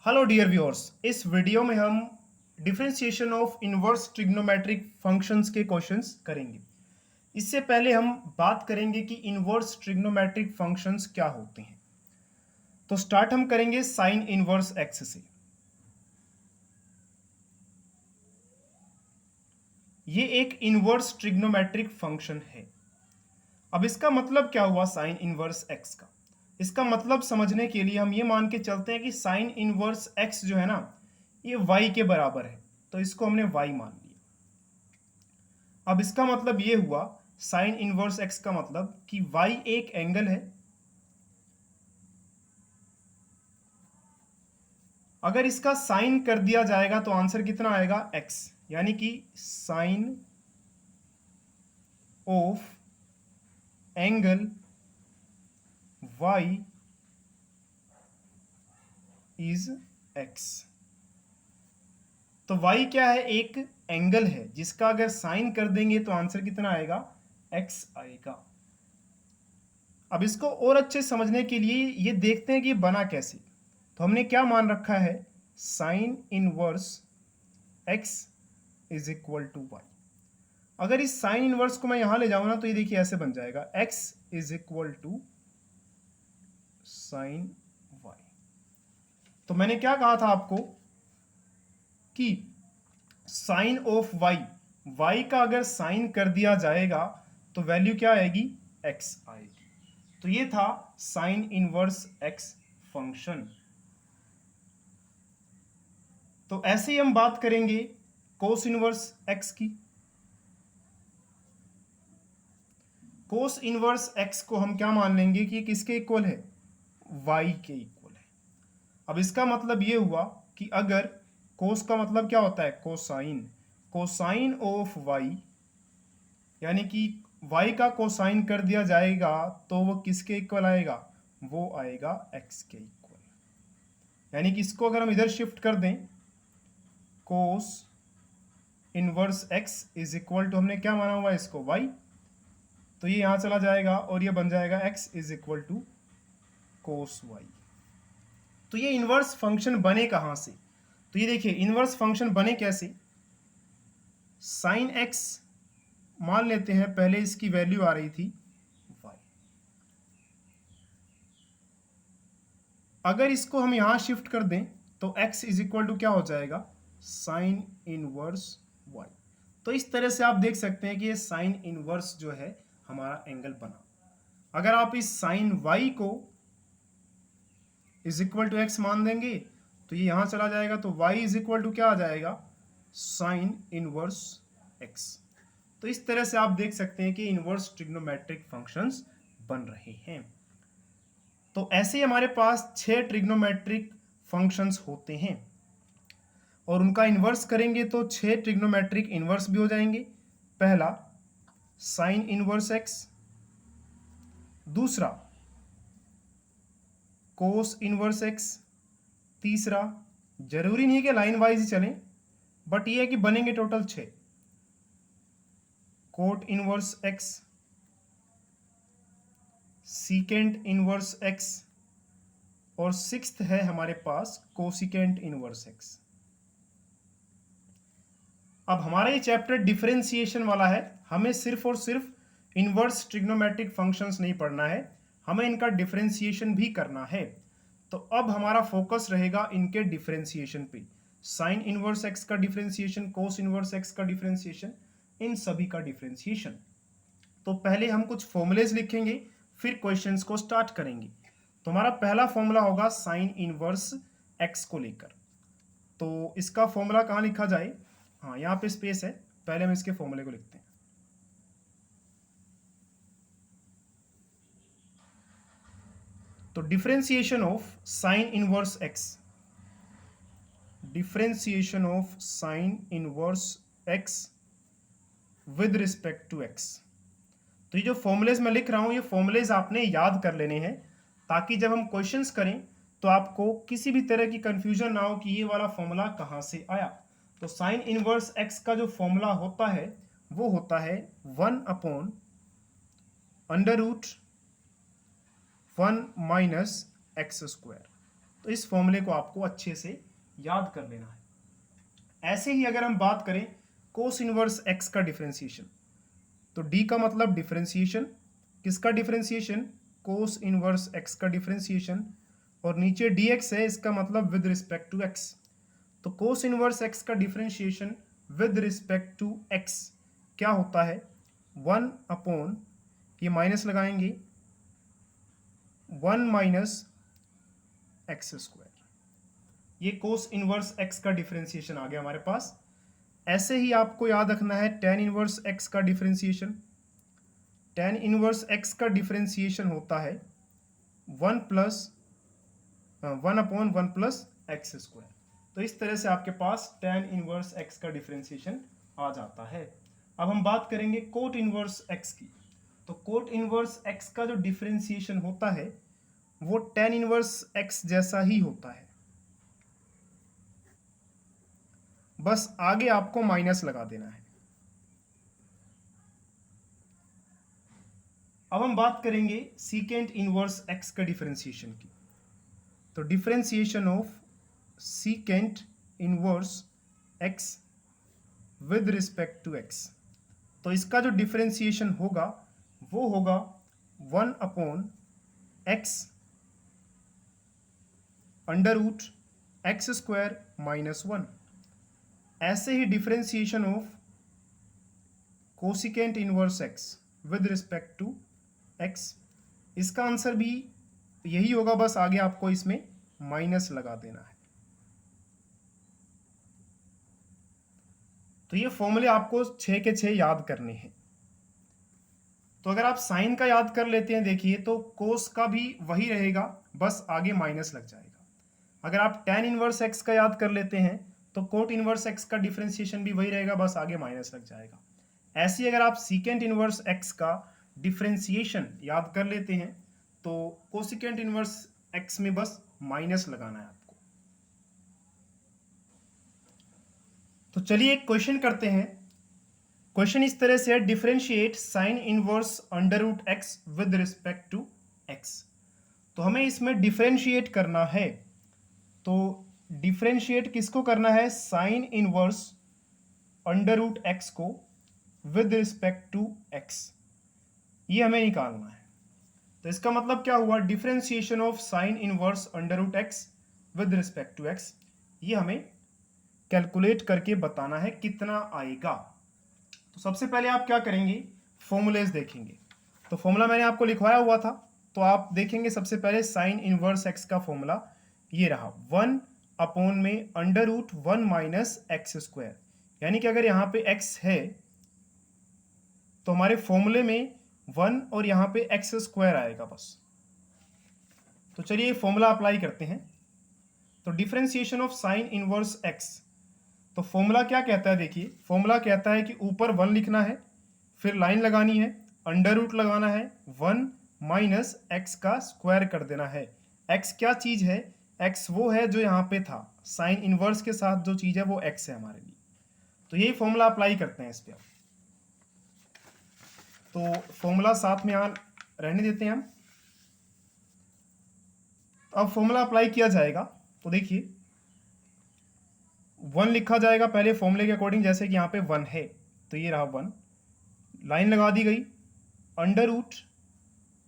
Hello dear viewers. इस video में हम differentiation of inverse trigonometric functions के क्वेश्चंस करेंगे। इससे पहले हम बात करेंगे कि इनवर्स ट्रिग्नोमेट्रिक फंक्शंस क्या होते हैं। तो स्टार्ट हम करेंगे साइन इनवर्स एक्स से। ये एक इनवर्स ट्रिग्नोमेट्रिक फंक्शन है। अब इसका मतलब क्या हुआ साइन इनवर्स एक्स का? इसका मतलब समझने के लिए हम ये मान के चलते हैं कि साइन इनवर्स एक्स जो है ना, ये y के बराबर है, तो इसको हमने y मान लिया। अब इसका मतलब ये हुआ साइन इनवर्स एक्स का मतलब कि y एक एंगल है। अगर इसका साइन कर दिया जाएगा तो आंसर कितना आएगा x, यानी कि sine of angle y is x। तो y क्या है? एक एंगल है जिसका अगर साइन कर देंगे तो आंसर कितना आएगा? x आएगा। अब इसको और अच्छे समझने के लिए ये देखते हैं कि ये बना कैसे। तो हमने क्या मान रखा है? Sine inverse x is equal to y. अगर इस साइन इनवर्स को मैं यहां ले जाऊं ना, तो ये देखिए ऐसे बन जाएगा x is equal to sine y. तो मैंने क्या कहा था आपको कि साइन ऑफ वाई, वाई का अगर साइन कर दिया जाएगा तो वैल्यू क्या आएगी? x आएगी। तो ये था साइन इनवर्स x फंक्शन। तो ऐसे ही हम बात करेंगे कोस इनवर्स x की। कोस इनवर्स x को हम क्या मान लेंगे कि किसके इक्वल है? y के इक्वल है। अब इसका मतलब ये हुआ कि अगर कोस का मतलब क्या होता है? कोसाइन। कोसाइन ऑफ y, यानी कि y का कोसाइन कर दिया जाएगा तो वो किसके इक्वल आएगा? वो आएगा x के इक्वल। यानी कि इसको अगर हम इधर शिफ्ट कर दें, cos inverse x is equal to, हमने क्या माना हुआ है इसको? y। तो ये यहां चला जाएगा और ये बन जाएगा x is equal to cos y। तो ये इनवर्स फंक्शन बने कहां से? तो ये देखिए इनवर्स फंक्शन बने कैसे। साइन x मान लेते हैं, पहले इसकी वैल्यू आ रही थी y। अगर इसको हम यहां शिफ्ट कर दें तो x इज इक्वल टू क्या हो जाएगा? Sine inverse y। तो इस तरह से आप देख सकते हैं कि ये साइन इनवर्स जो है हमारा एंगल बना। अगर आप इस साइन y को इज इक्वल टू एक्स मान देंगे तो ये यहां चला जाएगा, तो y इज इक्वल टू क्या आ जाएगा? Sign inverse x। तो इस तरह से आप देख सकते हैं कि इनवर्स ट्रिग्नोमेट्रिक फंक्शंस बन रहे हैं। तो ऐसे ही हमारे पास 6 ट्रिग्नोमेट्रिक फंक्शंस होते हैं और उनका इन्वर्स करेंगे तो 6 ट्रिग्नोमेट्रिक इन्वर्स भी हो जाएंगे। पहला साइन इनवर्स x, दूसरा कोस इनवर्स x, तीसरा, जरूरी नहीं है कि लाइन वाइज ही चलें, बट ये है कि बनेंगे total 6, cot inverse x, secant inverse x, और सिक्स्थ है हमारे पास कोसिकेंट इनवर्स x। अब हमारा ये चैप्टर डिफरेंशिएशन वाला है। हमें सिर्फ और सिर्फ इनवर्स ट्रिग्नोमेट्रिक फंक्शंस नहीं पढ़ना है, हमें इनका डिफरेंशिएशन भी करना है। तो अब हमारा फोकस रहेगा इनके डिफरेंशिएशन पे। साइन इनवर्स एक्स का डिफरेंशिएशन, कोस इनवर्स एक्स का डिफरेंशिएशन, इन सभी का डिफरेंशिएशन। तो पहले हम कुछ फॉर्मूलेज लिखेंगे, फिर क्वेश्चंस को स्टार्ट करेंगे। तो हमारा पहला फॉर्मूला होगा साइन इनवर्स एक्स को लेकर। तो इसका फॉर्मूला कहाँ लिखा जाए? हाँ, यहाँ पे स्पेस है, पहले हम इसके फॉर्मूले को लिखते हैं। तो differentiation of sine inverse x, differentiation of sine inverse x with respect to x. तो ये जो फॉर्मूलेज मैं लिख रहा हूं, ये फॉर्मूलेज आपने याद कर लेने हैं ताकि जब हम क्वेश्चंस करें तो आपको किसी भी तरह की कंफ्यूजन ना हो कि ये वाला फॉर्मूला कहां से आया। तो साइन इनवर्स एक्स का जो फॉर्मूला होता है वो होता है 1 upon under root 1 minus x square. तो इस फॉर्मूले को आपको अच्छे से याद कर लेना है। ऐसे ही अगर हम बात करें कोस इनवर्स एक्स का डिफरेंशिएशन, तो डी का मतलब डिफरेंशिएशन, किसका डिफरेंशिएशन, कोस इनवर्स एक्स का डिफरेंशिएशन, और नीचे डी एक्स है, इसका मतलब विद रिस्पेक्ट टू एक्स। तो कोस इनवर्स एक्स का differentiation with respect to x क्या होता है, 1 अपॉन, ये माइनस लगाएंगे, 1 माइनस एक्स स्क्वायर। ये कोस इनवर्स एक्स का डिफरेंशिएशन आ गया हमारे पास। ऐसे ही आपको याद रखना है टेन इनवर्स एक्स का डिफरेंशिएशन। टेन इनवर्स एक्स का डिफरेंशिएशन होता है 1 अपॉन 1 प्लस एक्स स्क्वायर। तो इस तरह से आपके पास टेन इनवर्स एक्स का डिफरेंशिएशन आ जाता है। अब हम बात करेंगे कोट इनवर्स एक्स की। तो कोट इनवर्स एक्स का जो डिफरेंशिएशन होता है वो टेन इनवर्स एक्स जैसा ही होता है, बस आगे आपको माइनस लगा देना है। अब हम बात करेंगे सीकेंट इनवर्स एक्स का डिफरेंशिएशन की। तो differentiation of secant inverse x with respect to x, तो इसका जो डिफरेंशिएशन होगा वो होगा 1 upon x under root x square minus 1। ऐसे ही differentiation of cosecant inverse x with respect to x, इसका आंसर भी यही होगा, बस आगे आपको इसमें माइनस लगा देना है। तो ये फॉर्मूले आपको 6 के 6 याद करने हैं। तो अगर आप साइन का याद कर लेते हैं, देखिए तो कोस का भी वही रहेगा, बस आगे माइनस लग जाएगा। अगर आप टेन इनवर्स एक्स का याद कर लेते हैं तो कोट इनवर्स एक्स का डिफरेंशिएशन भी वही रहेगा, बस आगे माइनस लग जाएगा। ऐसे ही अगर आप सीकेंट इनवर्स एक्स का डिफरेंशिएशन याद कर लेते हैं तो कोसिकेंट इनवर्स एक्स में बस माइनस लगाना है आपको। तो चलिए एक क्वेश्चन करते हैं। क्वेश्चन इस तरह से है, differentiate sine inverse under root x with respect to x. तो हमें इसमें डिफरेंशिएट करना है। तो डिफरेंशिएट किसको करना है, sine inverse under root x को विद रिस्पेक्ट टू एक्स, ये हमें निकालना है। तो इसका मतलब क्या हुआ, differentiation of sine inverse under root x with respect to x, ये हमें कैलकुलेट करके बताना है कितना आएगा। तो सबसे पहले आप क्या करेंगे, फॉर्मूलेज देखेंगे। तो फॉर्मूला मैंने आपको लिखवाया हुआ था, तो आप देखेंगे सबसे पहले साइन इनवर्स एक्स का फॉर्मूला ये रहा, 1 अपॉन में under root 1 minus x square. यानी कि अगर यहाँ पे x है तो हमारे फॉर्मूले में 1 और यहाँ पे एक्स स्क्वायर आएगा बस। तो चलिए फॉर्मूला अप्लाई करते हैं। तो differentiation of sine inverse x, तो फॉर्मूला क्या कहता है, देखिए फॉर्मूला कहता है कि ऊपर 1 लिखना है, फिर लाइन लगानी है, अंडर रूट लगाना है, 1 माइनस एक्स का स्क्वायर कर देना है। x क्या चीज़ है, x वो है जो यहाँ पे था, साइन इनवर्स के साथ जो चीज़ है वो x है हमारे लिए। तो यही फॉर्मूला अप्लाई करते हैं इस पर। तो फॉर्मूला साथ में यहाँ रहने देते हैं हम। अब फॉर्मूला अप्लाई किया जाएगा, तो देखिए 1 लिखा जाएगा पहले फॉर्मूले के अकॉर्डिंग, जैसे कि यहाँ पे 1 है तो ये रहा 1, लाइन लगा दी गई, अंडर रूट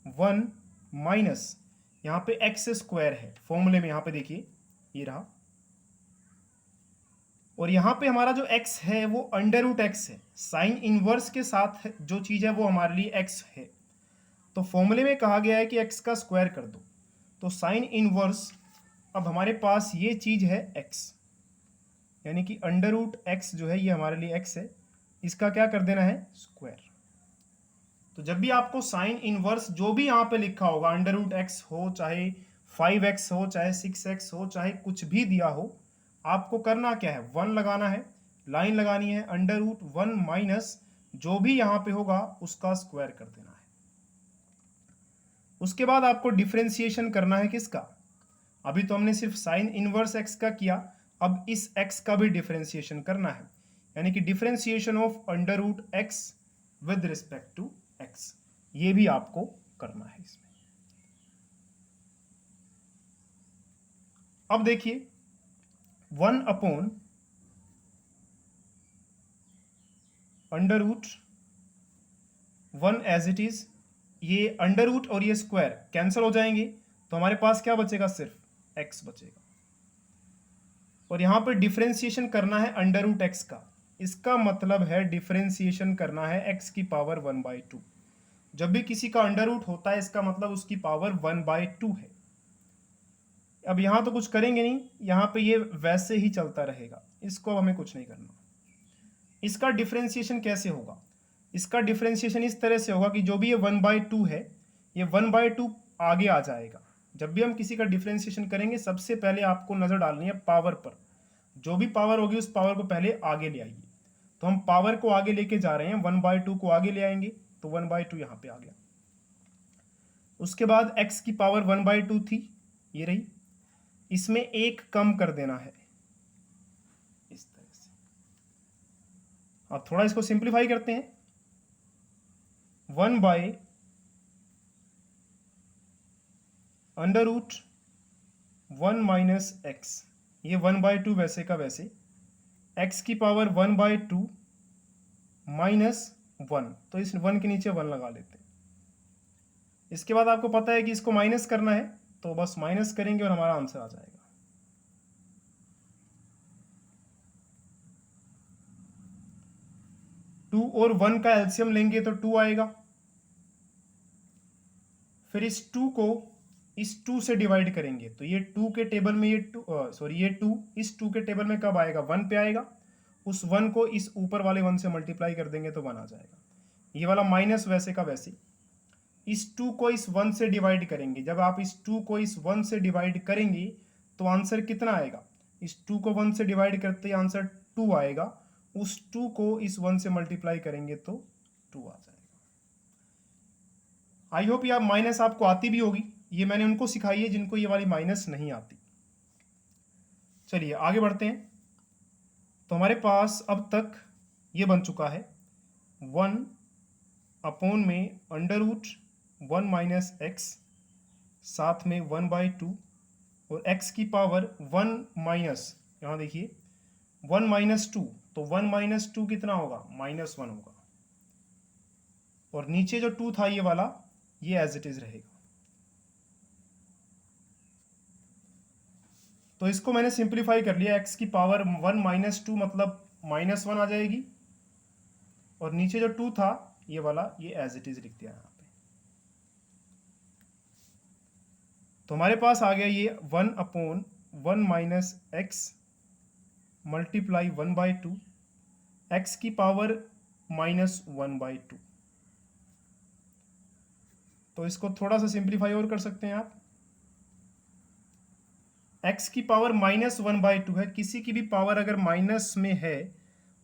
1 माइनस यहाँ पे एक्स स्क्वायर है फॉर्मूले में, यहाँ पे देखिए ये रहा, और यहाँ पे हमारा जो x है वो अंडर रूट एक्स है, साइन इनवर्स के साथ जो चीज़ है वो हमारे लिए x है। तो फॉर्मूले में कहा गया है कि x का स्क्वायर कर दो, तो साइन इनवर्स, अब हमारे पास ये चीज़ है x, यानी कि अंडर रूट एक्स जो है ये हमारे लिए x है, इसका क्या कर देना है, स्क्वायर। तो जब भी आपको साइन इनवर्स जो भी यहाँ पे लिखा होगा, अंडर रूट एक्स हो, चाहे 5x हो, चाहे 6x हो, चाहे कुछ भी दिया हो, आपको करना क्या है, 1 लगाना है, लाइन लगानी है, अंडर रूट 1 माइनस जो भी यहाँ पे होगा उसका स्क्वायर कर देना है। उसके बाद आपको डिफरेंशिएशन करना है किसका, अभी तो हमने सिर्फ साइन इनवर्स एक्स का किया, अब इस x का भी डिफरेंशिएशन करना है, यानी कि differentiation of under root x with respect to x, ये भी आपको करना है इसमें। अब देखिए 1/√, √1 एज इट इज, ये अंडर रूट और ये स्क्वायर कैंसिल हो जाएंगे, तो हमारे पास क्या बचेगा, सिर्फ x बचेगा। और यहां पर डिफरेंशिएशन करना है √x का, इसका मतलब है डिफरेंशिएशन करना है x की पावर 1/2। जब भी किसी का अंडर रूट होता है इसका मतलब उसकी पावर 1/2 है। अब यहां तो कुछ करेंगे नहीं, यहां पे ये वैसे ही चलता रहेगा, इसको हमें कुछ नहीं करना। इसका डिफरेंशिएशन कैसे होगा, इसका डिफरेंशिएशन इस तरह से होगा कि जो भी ये 1/2 है, ये 1/2 आगे आ जाएगा। जब भी हम किसी का डिफरेंशिएशन करेंगे सबसे पहले आपको नजर डालनी है पावर पर, जो भी पावर होगी उस पावर को पहले आगे ले आइए। तो हम पावर को आगे लेके जा रहे हैं, 1/2 को आगे ले आएंगे, तो 1/2 यहाँ पे आ गया। उसके बाद x की पावर 1/2 थी, ये रही, इसमें एक कम कर देना है इस तरह से। अब थोड़ा इसको सिंप्लीफाई करते हैं, 1/√1 - x, ये 1/2 वैसे का वैसे, x की पावर 1/2 -1, तो इस 1 के नीचे 1 लगा लेते हैं। इसके बाद आपको पता है कि इसको माइनस करना है, तो बस माइनस करेंगे और हमारा आंसर आ जाएगा। टू और 1 का एलसीएम लेंगे तो 2 आएगा, फिर इस 2 को इस 2 से डिवाइड करेंगे, तो ये 2 के टेबल में ये 2 इस 2 के टेबल में कब आएगा, 1 पे आएगा। उस 1 को इस ऊपर वाले 1 से मल्टीप्लाई कर देंगे तो 1 आ जाएगा। ये वाला माइनस वैसे का वैसे, इस 2 को इस 1 से डिवाइड करेंगे, जब आप इस 2 को इस 1 से डिवाइड करेंगे तो आंसर कितना आएगा, इस 2 को 1 से डिवाइड करते ही आंसर 2 आएगा, उस 2 को इस 1 से मल्टीप्लाई करेंगे तो 2 आ जाएगा। आई होप ये माइनस आपको आती भी होगी, ये मैंने उनको सिखाई है जिनको ये वाली माइनस नहीं आती। चलिए आगे बढ़ते हैं। तो हमारे पास अब तक ये बन चुका है 1/में √1 - x, साथ में 1/2 और x की पावर 1 माइनस, यहाँ देखिए 1 - 2, तो 1 - 2 कितना होगा, -1 होगा। और नीचे जो 2 था ये वाला, ये एज इट इज रहेगा। तो इसको मैंने सिंप्लीफाई कर लिया, x की पावर 1 - 2 मतलब -1 आ जाएगी, और नीचे जो 2 था ये वाला, ये एज इट इज लिख दिया यहाँ पे। तो हमारे पास आ गया ये 1/1 - x मल्टीप्लाई 1/2, x की पावर -1/2। तो इसको थोड़ा सा सिंप्लीफाई और कर सकते हैं आप, x की पावर -1/2 है, किसी की भी पावर अगर माइनस में है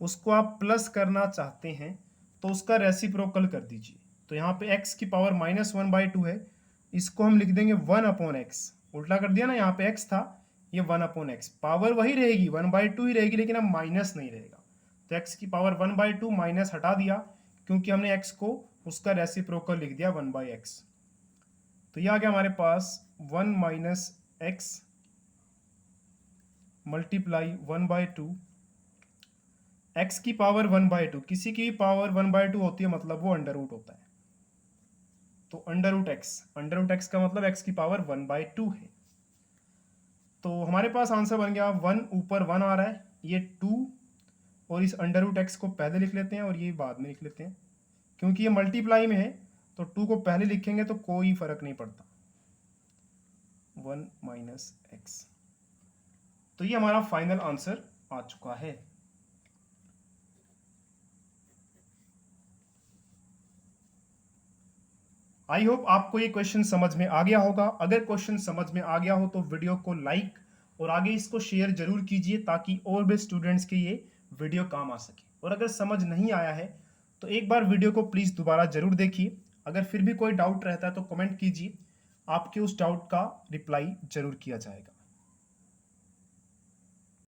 उसको आप प्लस करना चाहते हैं तो उसका रेसिप्रोकल कर दीजिए। तो यहाँ पे x की पावर -1/2 है, इसको हम लिख देंगे 1/x, उल्टा कर दिया ना, यहाँ पे x था, ये 1/x, पावर वही रहेगी 1/2 ही रहेगी, लेकिन अब माइनस नहीं रहेगा। तो x की पावर 1/2 माइनस हटा दिया, क्योंकि हमने x को उसका रेसिप्रोकल लिख दिया 1/x। तो ये आ गया हमारे पास 1 - x मल्टीप्लाई 1/2, x की पावर 1/2, किसी की भी पावर 1/2 होती है मतलब वो अंडर रूट होता है। तो अंडर रूट x का मतलब x की पावर 1/2 है। तो हमारे पास आंसर बन गया 1 ऊपर 1 आ रहा है, ये 2, और इस अंडर रूट x को पहले लिख लेते हैं और ये बाद में लिख लेते हैं, क्योंकि ये मल्टीप्लाई में है तो 2 को पहले लिखेंगे तो कोई फर्क नहीं पड़ता। 1 - x, तो ये हमारा फाइनल आंसर आ चुका है। आई होप आपको ये क्वेश्चन समझ में आ गया होगा। अगर क्वेश्चन समझ में आ गया हो तो वीडियो को लाइक और आगे इसको शेयर जरूर कीजिए, ताकि और भी स्टूडेंट्स के ये वीडियो काम आ सके। और अगर समझ नहीं आया है तो एक बार वीडियो को प्लीज़ दोबारा जरूर देखिए। अगर फिर भी कोई डाउट रहता है तो कमेंट कीजिए, आपके उस डाउट का रिप्लाई जरूर किया जाएगा।